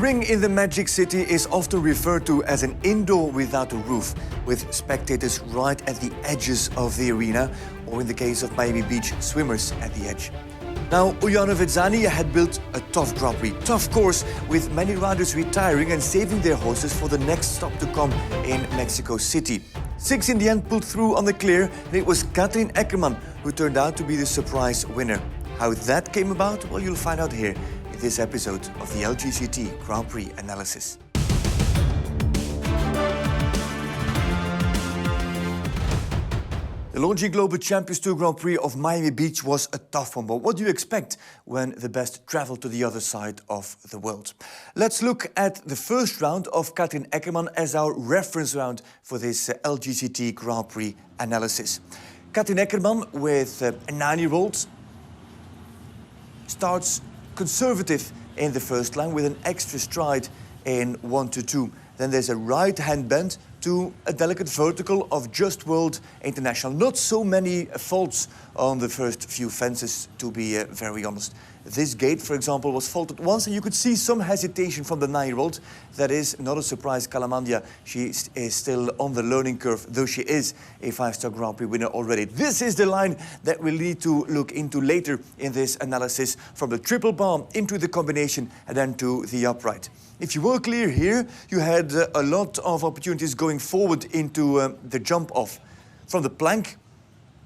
ring in the Magic City is often referred to as an indoor without a roof, with spectators right at the edges of the arena, or in the case of Miami Beach, swimmers at the edge. Now, Uyano Vizani had built a tough Grand Prix, tough course, with many riders retiring and saving their horses for the next stop to come in Mexico City. 6 in the end pulled through on the clear, and it was Kathleen Eckermann who turned out to be the surprise winner. How that came about? Well, you'll find out here in this episode of the LGCT Grand Prix analysis. The Longines Global Champions Tour Grand Prix of Miami Beach was a tough one, but what do you expect when the best travel to the other side of the world? Let's look at the first round of Kathleen Eckermann as our reference round for this LGCT Grand Prix analysis. Kathleen Eckermann, with a 9-year-old, starts conservative in the first line with an extra stride in 1-2. Then there's a right-hand bend to a delicate vertical of Just World International. Not so many faults on the first few fences, to be very honest. This gate, for example, was faulted once, and you could see some hesitation from the 9-year-old. That is not a surprise. Calamandia, she is still on the learning curve, though she is a 5-star Grand Prix winner already. This is the line that we'll need to look into later in this analysis, from the triple bar into the combination and then to the upright. If you were clear here, you had a lot of opportunities going forward into the jump off. From the plank,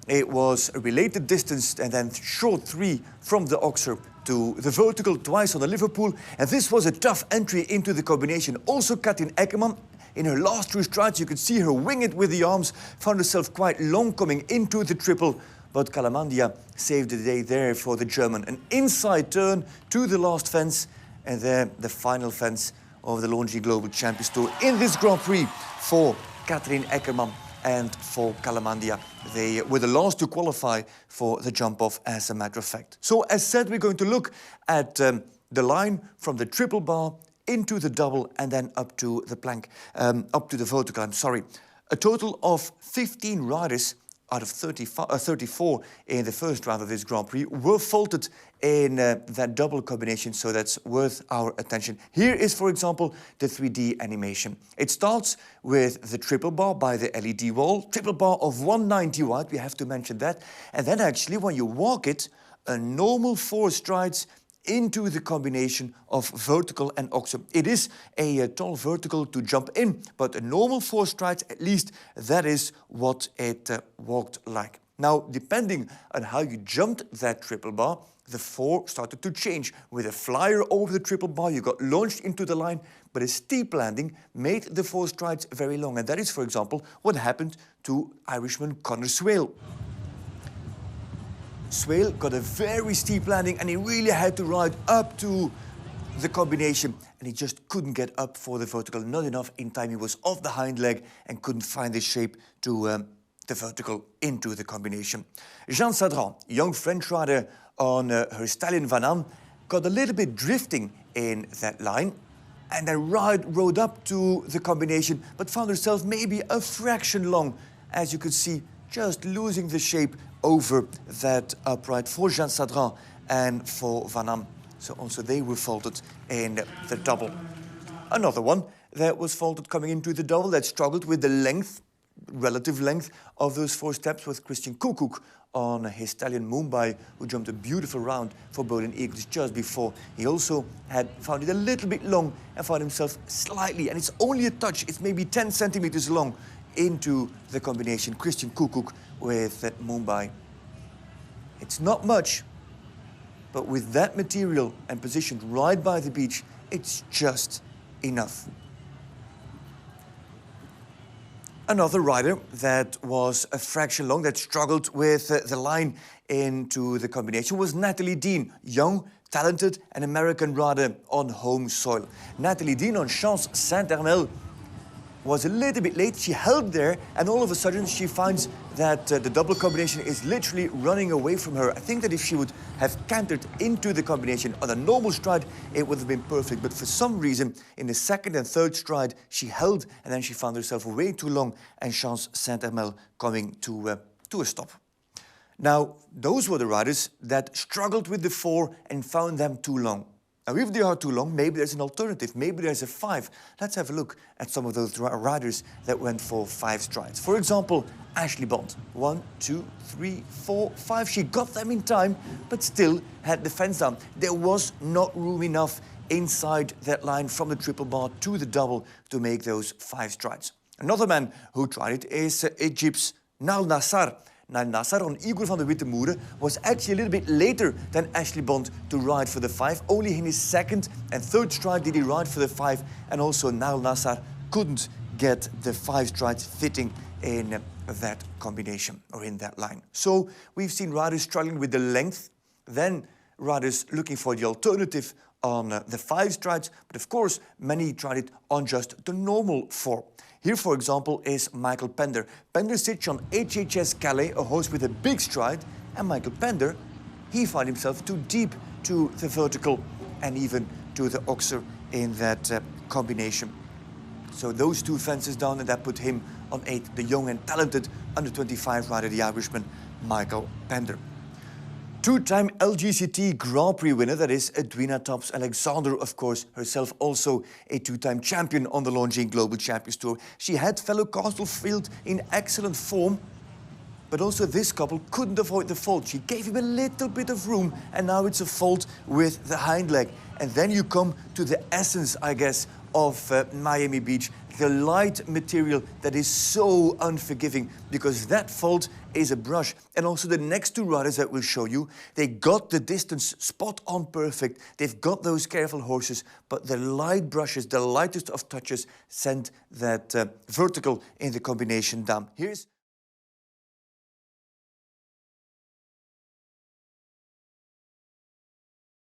it was a related distance and then short 3 from the Oxer to the vertical twice on the Liverpool. And this was a tough entry into the combination. Also, Kathleen Eckermann, in her last 2 strides, you could see her wing it with the arms, found herself quite long coming into the triple. But Calamandia saved the day there for the German. An inside turn to the last fence, and then the final fence of the Longines Global Champions Tour in this Grand Prix for Kathleen Eckermann and for Calamandia. They were the last to qualify for the jump-off, as a matter of fact. So, as said, we're going to look at the line from the triple bar into the double and then up to the plank, up to the vertical, I'm sorry. A total of 15 riders out of 34 in the first round of this Grand Prix were faulted in that double combination, so that's worth our attention. Here is, for example, the 3D animation. It starts with the triple bar by the LED wall, triple bar of 190 wide, we have to mention that, and then actually when you walk it, a normal 4 strides into the combination of vertical and Oxer. It is a tall vertical to jump in, but a normal 4 strides, at least that is what it walked like. Now, depending on how you jumped that triple bar, the 4 started to change. With a flyer over the triple bar, you got launched into the line, but a steep landing made the 4 strides very long. And that is, for example, what happened to Irishman Conor Swale. Swale got a very steep landing and he really had to ride up to the combination, and he just couldn't get up for the vertical, not enough in time. He was off the hind leg and couldn't find the shape to the vertical into the combination. Jeanne Sadran, young French rider on her stallion Van, got a little bit drifting in that line and then rode up to the combination, but found herself maybe a fraction long, as you could see, just losing the shape over that upright for Jeanne Sadran and for Van. So also they were faulted in the double. Another one that was faulted coming into the double, that struggled with the length, relative length of those 4 steps, with Christian Koekoek on his stallion Mumbai, who jumped a beautiful round for Golden Eagles just before. He also had found it a little bit long and found himself slightly, and it's only a touch, it's maybe 10 centimeters long, into the combination. Christian Koekoek with Mumbai. It's not much, but with that material and positioned right by the beach, it's just enough. Another rider that was a fraction long, that struggled with the line into the combination, was Natalie Dean, young, talented and American rider on home soil. Natalie Dean on Champs Saint-Hermel was a little bit late. She held there, and all of a sudden she finds that the double combination is literally running away from her. I think that if she would have cantered into the combination on a normal stride, it would have been perfect. But for some reason, in the second and third stride, she held, and then she found herself way too long, and Champs Saint-Hermel coming to a stop. Now, those were the riders that struggled with the 4 and found them too long. Now, if they are too long, maybe there's an alternative. Maybe there's a 5. Let's have a look at some of those riders that went for 5 strides. For example, Ashley Bond. 1, 2, 3, 4, 5. She got them in time, but still had the fence down. There was not room enough inside that line from the triple bar to the double to make those 5 strides. Another man who tried it is Egypt's Nal Nassar. Nal Nassar on Igor van der Wittemoeren was actually a little bit later than Ashley Bond to ride for the 5. Only in his second and third stride did he ride for the 5, and also Nal Nassar couldn't get the 5 strides fitting in that combination or in that line. So we've seen riders struggling with the length, then riders looking for the alternative on the 5 strides, but of course many tried it on just the normal 4. Here, for example, is Michael Pender. Pender sits on HHS Calais, a horse with a big stride, and Michael Pender, he found himself too deep to the vertical and even to the oxer in that combination. So those 2 fences down, and that put him on 8th, the young and talented under-25 rider, the Irishman Michael Pender. 2-time LGCT Grand Prix winner, that is Edwina Tops-Alexander, of course, herself also a 2-time champion on the Longines Global Champions Tour. She had fellow Castlefield in excellent form, but also this couple couldn't avoid the fault. She gave him a little bit of room, and now it's a fault with the hind leg. And then you come to the essence, I guess, of Miami Beach, the light material that is so unforgiving, because that fault is a brush. And also the next 2 riders that we'll show you, they got the distance spot on perfect. They've got those careful horses, but the light brushes, the lightest of touches, sent that vertical in the combination down. Here's